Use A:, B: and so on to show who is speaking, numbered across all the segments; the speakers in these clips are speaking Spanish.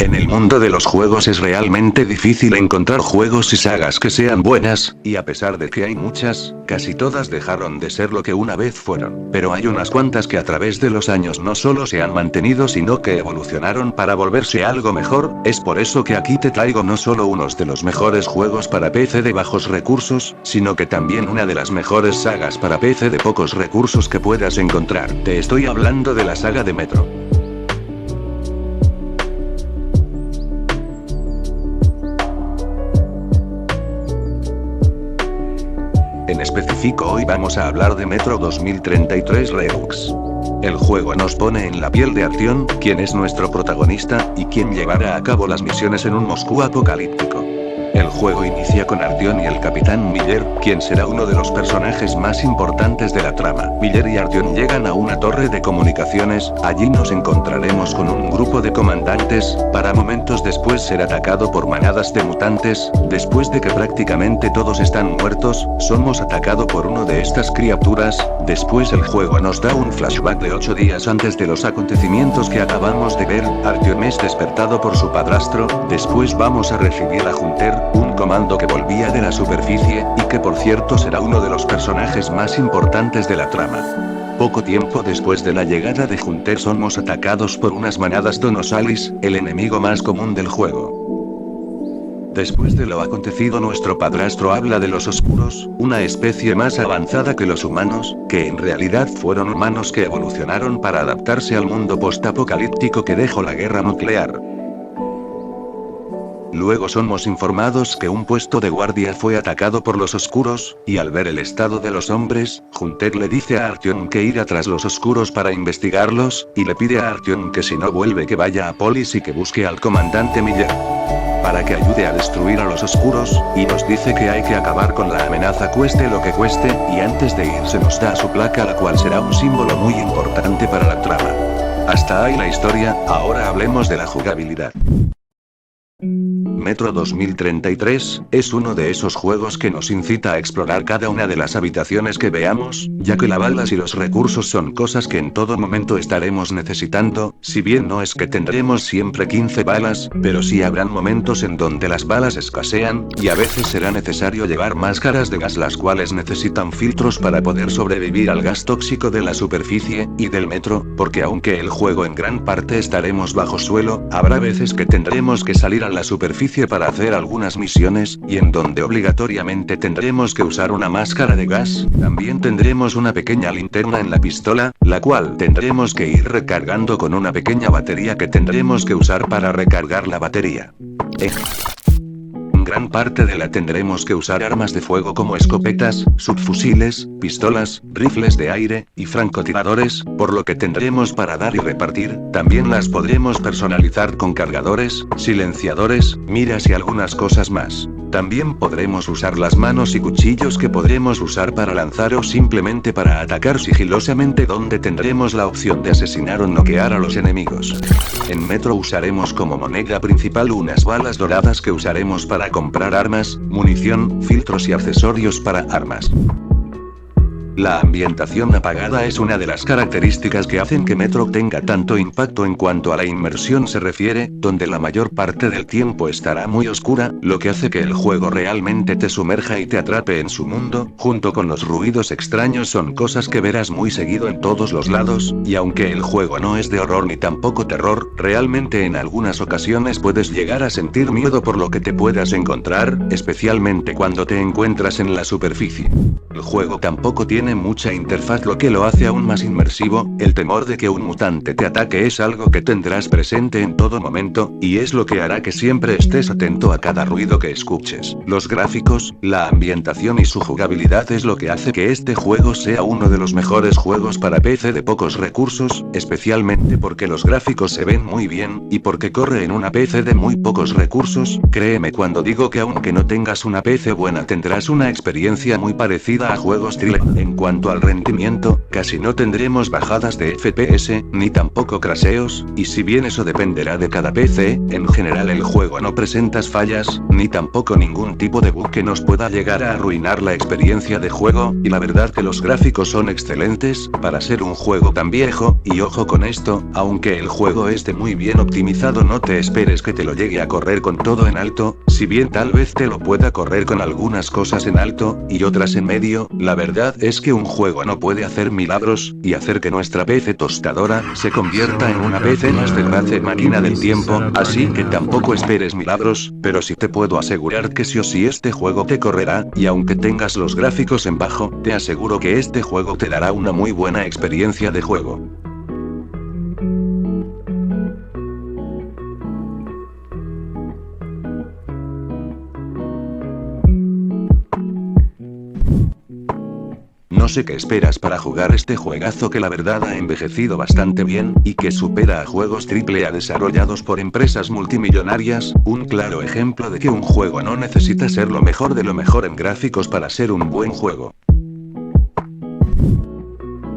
A: En el mundo de los juegos es realmente difícil encontrar juegos y sagas que sean buenas, y a pesar de que hay muchas, casi todas dejaron de ser lo que una vez fueron. Pero hay unas cuantas que a través de los años no solo se han mantenido sino que evolucionaron para volverse algo mejor. Es por eso que aquí te traigo no solo unos de los mejores juegos para PC de bajos recursos, sino que también una de las mejores sagas para PC de pocos recursos que puedas encontrar. Te estoy hablando de la saga de Metro. En específico hoy vamos a hablar de Metro 2033 Redux. El juego nos pone en la piel de Artyom, quien es nuestro protagonista, y quien llevará a cabo las misiones en un Moscú apocalíptico. El juego inicia con Artyom y el Capitán Miller, quien será uno de los personajes más importantes de la trama. Miller y Artyom llegan a una torre de comunicaciones, allí nos encontraremos con un grupo de comandantes, para momentos después ser atacado por manadas de mutantes. Después de que prácticamente todos están muertos, somos atacados por uno de estas criaturas. Después el juego nos da un flashback de 8 días antes de los acontecimientos que acabamos de ver. Artyom es despertado por su padrastro. Después vamos a recibir a Hunter, un comando que volvía de la superficie, y que por cierto será uno de los personajes más importantes de la trama. Poco tiempo después de la llegada de Hunter somos atacados por unas manadas Donosalis, el enemigo más común del juego. Después de lo acontecido nuestro padrastro habla de los oscuros, una especie más avanzada que los humanos, que en realidad fueron humanos que evolucionaron para adaptarse al mundo postapocalíptico que dejó la guerra nuclear. Luego somos informados que un puesto de guardia fue atacado por los oscuros, y al ver el estado de los hombres, Hunter le dice a Artyom que irá tras los oscuros para investigarlos, y le pide a Artyom que si no vuelve que vaya a Polis y que busque al comandante Miller para que ayude a destruir a los oscuros, y nos dice que hay que acabar con la amenaza cueste lo que cueste, y antes de irse nos da su placa, la cual será un símbolo muy importante para la trama. Hasta ahí la historia, ahora hablemos de la jugabilidad. Metro 2033 es uno de esos juegos que nos incita a explorar cada una de las habitaciones que veamos, ya que las balas y los recursos son cosas que en todo momento estaremos necesitando. Si bien no es que tendremos siempre 15 balas, pero sí habrán momentos en donde las balas escasean, y a veces será necesario llevar máscaras de gas, las cuales necesitan filtros para poder sobrevivir al gas tóxico de la superficie y del metro, porque aunque el juego en gran parte estaremos bajo suelo, habrá veces que tendremos que salir a la superficie para hacer algunas misiones, y en donde obligatoriamente tendremos que usar una máscara de gas. También tendremos una pequeña linterna en la pistola, la cual tendremos que ir recargando con una pequeña batería que tendremos que usar para recargar la batería. En gran parte de la tendremos que usar armas de fuego como escopetas, subfusiles, pistolas, rifles de aire, y francotiradores, por lo que tendremos para dar y repartir. También las podremos personalizar con cargadores, silenciadores, miras y algunas cosas más. También podremos usar las manos y cuchillos que podremos usar para lanzar o simplemente para atacar sigilosamente, donde tendremos la opción de asesinar o noquear a los enemigos. En Metro usaremos como moneda principal unas balas doradas que usaremos para comprar armas, munición, filtros y accesorios para armas. La ambientación apagada es una de las características que hacen que Metro tenga tanto impacto en cuanto a la inmersión se refiere, donde la mayor parte del tiempo estará muy oscura, lo que hace que el juego realmente te sumerja y te atrape en su mundo. Junto con los ruidos extraños son cosas que verás muy seguido en todos los lados, y aunque el juego no es de horror ni tampoco terror, realmente en algunas ocasiones puedes llegar a sentir miedo por lo que te puedas encontrar, especialmente cuando te encuentras en la superficie. El juego tampoco tiene mucha interfaz, lo que lo hace aún más inmersivo. El temor de que un mutante te ataque es algo que tendrás presente en todo momento, y es lo que hará que siempre estés atento a cada ruido que escuches. Los gráficos, la ambientación y su jugabilidad es lo que hace que este juego sea uno de los mejores juegos para PC de pocos recursos, especialmente porque los gráficos se ven muy bien, y porque corre en una PC de muy pocos recursos. Créeme cuando digo que aunque no tengas una PC buena tendrás una experiencia muy parecida a juegos AAA. En En cuanto al rendimiento, casi no tendremos bajadas de FPS, ni tampoco crasheos, y si bien eso dependerá de cada PC, en general el juego no presenta fallas, ni tampoco ningún tipo de bug que nos pueda llegar a arruinar la experiencia de juego, y la verdad que los gráficos son excelentes, para ser un juego tan viejo, y ojo con esto, aunque el juego esté muy bien optimizado no te esperes que te lo llegue a correr con todo en alto, si bien tal vez te lo pueda correr con algunas cosas en alto, y otras en medio, la verdad es que un juego no puede hacer milagros, y hacer que nuestra PC tostadora se convierta en una PC Masterrace máquina del tiempo, así que tampoco esperes milagros, pero sí te puedo asegurar que sí o sí este juego te correrá, y aunque tengas los gráficos en bajo, te aseguro que este juego te dará una muy buena experiencia de juego. No sé qué esperas para jugar este juegazo que la verdad ha envejecido bastante bien, y que supera a juegos AAA desarrollados por empresas multimillonarias, un claro ejemplo de que un juego no necesita ser lo mejor de lo mejor en gráficos para ser un buen juego.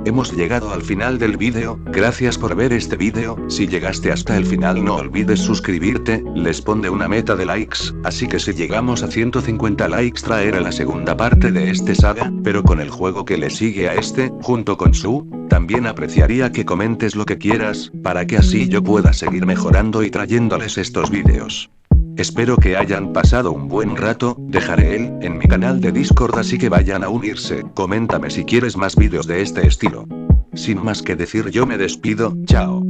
A: Hemos llegado al final del vídeo, gracias por ver este vídeo, si llegaste hasta el final no olvides suscribirte, les pondré una meta de likes, así que si llegamos a 150 likes traeré la segunda parte de este saga, pero con el juego que le sigue a este, junto con su, también apreciaría que comentes lo que quieras, para que así yo pueda seguir mejorando y trayéndoles estos vídeos. Espero que hayan pasado un buen rato, dejaré el en mi canal de Discord así que vayan a unirse, coméntame si quieres más vídeos de este estilo. Sin más que decir yo me despido, chao.